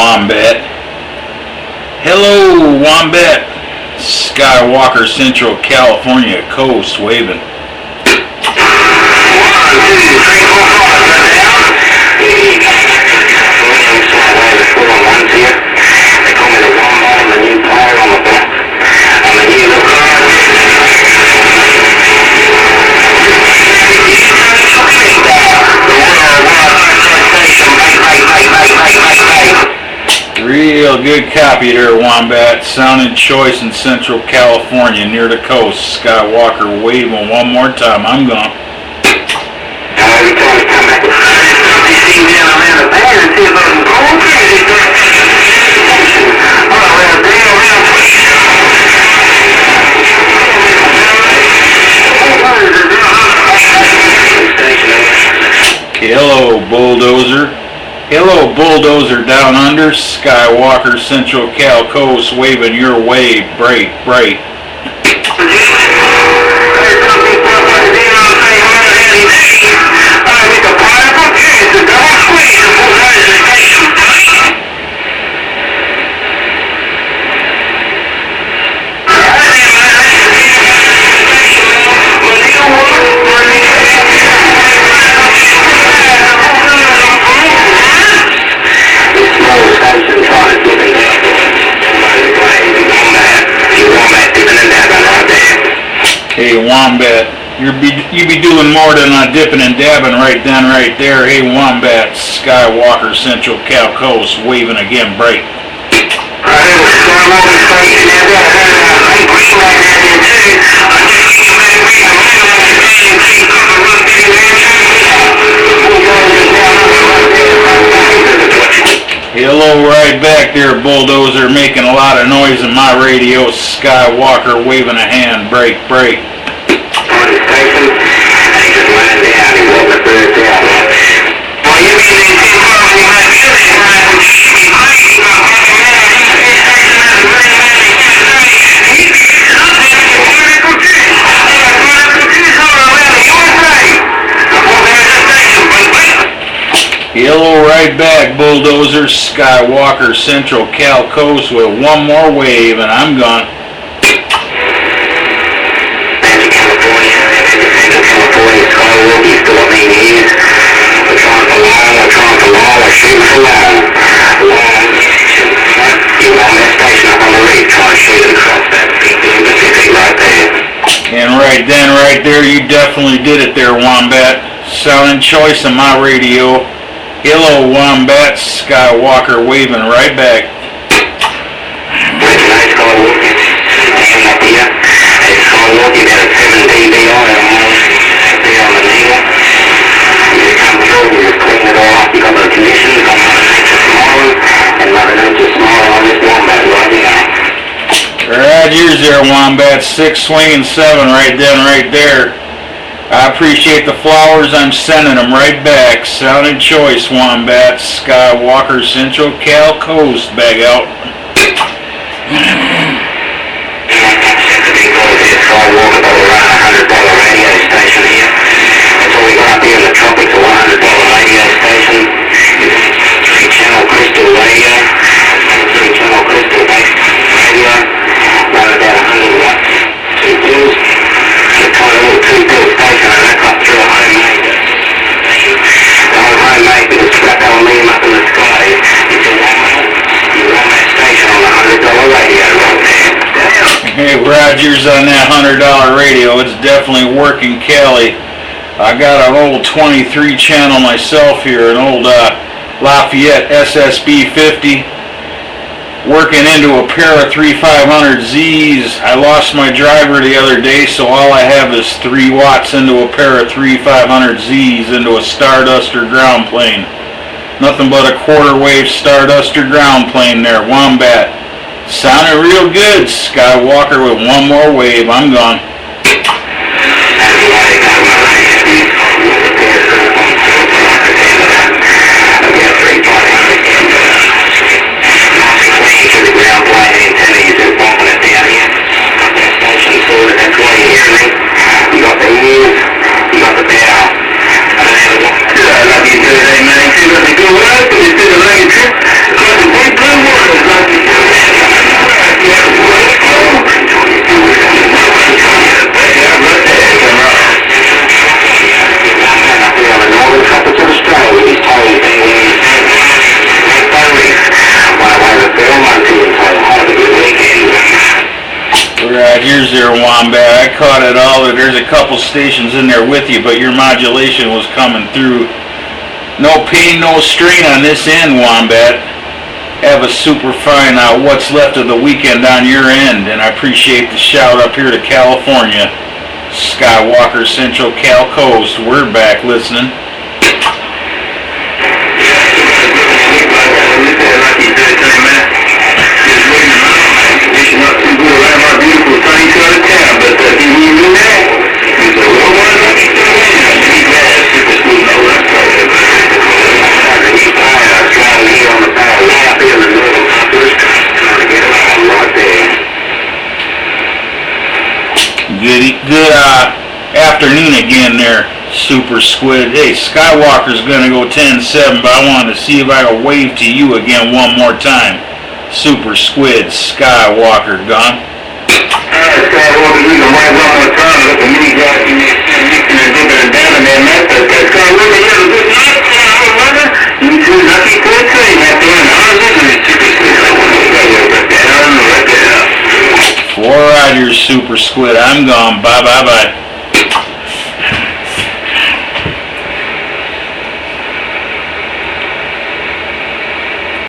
wombat. Hello, wombat. Skywalker, Central California coast, waving. Real good copy there, wombat. Sounding choice in Central California near the coast. Skywalker waving one more time. I'm gone. Hello, bulldozer. Hello, bulldozer down under. Skywalker, Central Cal coast, waving your way. Break, break. Hey, wombat, you be doing more than dipping and dabbing right then, right there. Hey, wombat, Skywalker, Central Cal coast, waving again, break. Hello, right back there, bulldozer, making a lot of noise in my radio. Skywalker waving a hand, break, break. Hello, right back, bulldozer. Skywalker, Central Cal coast with one more wave, and I'm gone. And right then, right there, you definitely did it there, wombat. Sounding choice in my radio. Hello, wombat. Skywalker waving right back. Rogers there, wombat. 6 swinging 7 right then, right there. I appreciate the flowers. I'm sending them right back. Sounding choice, wombat. Skywalker, Central Cal coast, bag out. Hey, Rogers on that $100 radio. It's definitely working, Cali. I got an old 23 channel myself here, an old Lafayette SSB 50, working into a pair of 3500Zs. I lost my driver the other day, so all I have is 3 watts into a pair of 3500Zs into a Starduster ground plane. Nothing but a quarter wave Starduster ground plane there, wombat. Sounded real good. Skywalker with one more wave. I'm gone. I love you too, man. Keep up the good work. It's been a long trip. Wombat. I caught it all. There's a couple stations in there with you, but your modulation was coming through. No pain, no strain on this end, Wombat. Have a super fine what's left of the weekend on your end, and I appreciate the shout up here to California. Skywalker, Central Cal Coast. We're back listening. Good afternoon again there, Super Squid. Hey, Skywalker's gonna go 10-7, but I wanted to see if I could wave to you again one more time. Super Squid, Skywalker, gone. Skywalker, you can wave one more time. Look at me, guys. You can do it down in there, man. Skywalker, you have a good night. You too, lucky for a train out there. And I'm listening to Super Squid. I want to tell you right there. Four Rogers, Super Squid. I'm gone. Bye, bye, bye.